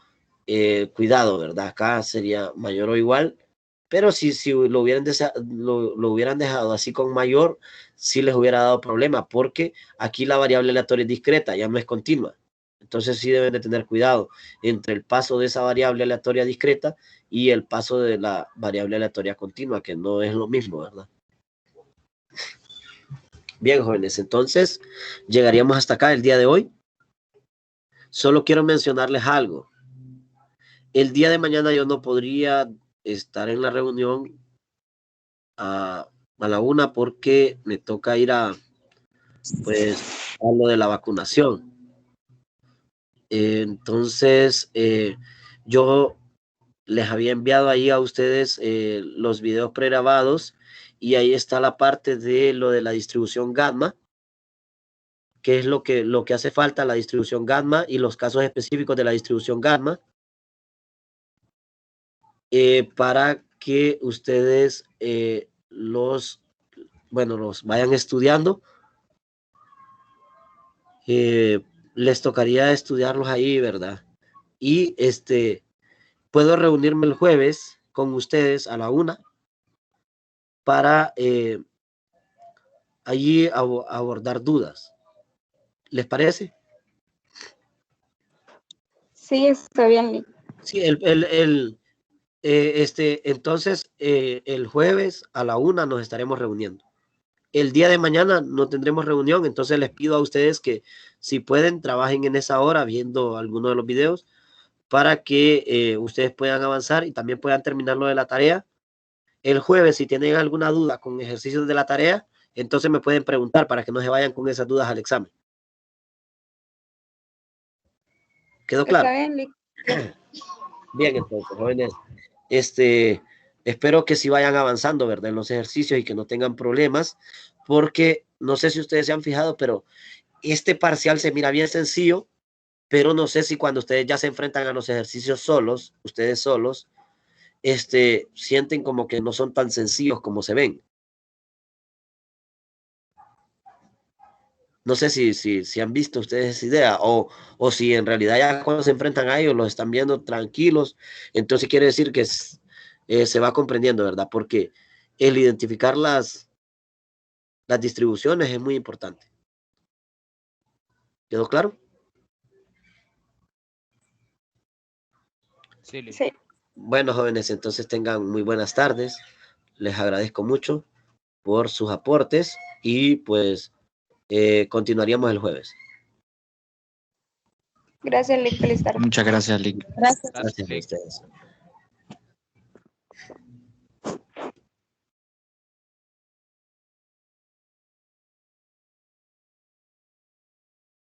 ¿verdad? Acá sería mayor o igual, pero si lo hubieran dejado así con mayor, sí les hubiera dado problema, porque aquí la variable aleatoria es discreta, ya no es continua. Entonces sí deben de tener cuidado entre el paso de esa variable aleatoria discreta y el paso de la variable aleatoria continua, que no es lo mismo, ¿verdad? Bien, jóvenes, entonces llegaríamos hasta acá el día de hoy. Solo quiero mencionarles algo. El día de mañana yo no podría estar en la reunión a la 1 porque me toca ir a lo de la vacunación. Entonces, yo les había enviado ahí a ustedes los videos pregrabados y ahí está la parte de lo de la distribución gamma, que es lo que hace falta, la distribución gamma y los casos específicos de la distribución gamma, para que ustedes los vayan estudiando. Les tocaría estudiarlos ahí, ¿verdad? Y puedo reunirme el jueves con ustedes a la 1 para allí abordar dudas. ¿Les parece? Sí, está bien, Lick. Sí, entonces el jueves a la 1 nos estaremos reuniendo. El día de mañana no tendremos reunión, entonces les pido a ustedes que si pueden trabajen en esa hora viendo alguno de los videos para que ustedes puedan avanzar y también puedan terminar lo de la tarea. El jueves, si tienen alguna duda con ejercicios de la tarea, entonces me pueden preguntar para que no se vayan con esas dudas al examen. ¿Quedó claro? Está bien, Lick. Bien, entonces, jóvenes, espero que sí vayan avanzando, ¿verdad? En los ejercicios y que no tengan problemas, porque no sé si ustedes se han fijado, pero este parcial se mira bien sencillo, pero no sé si cuando ustedes ya se enfrentan a los ejercicios solos, ustedes solos, sienten como que no son tan sencillos como se ven. No sé si han visto ustedes esa idea o si en realidad ya cuando se enfrentan a ellos los están viendo tranquilos. Entonces quiere decir que se va comprendiendo, ¿verdad? Porque el identificar las distribuciones es muy importante. ¿Quedó claro? Sí, Lick. Sí. Bueno, jóvenes, entonces tengan muy buenas tardes. Les agradezco mucho por sus aportes y pues continuaríamos el jueves. Gracias, Lick. Feliz tarde. Muchas gracias, Lick. Gracias. Gracias a Lick. ustedes.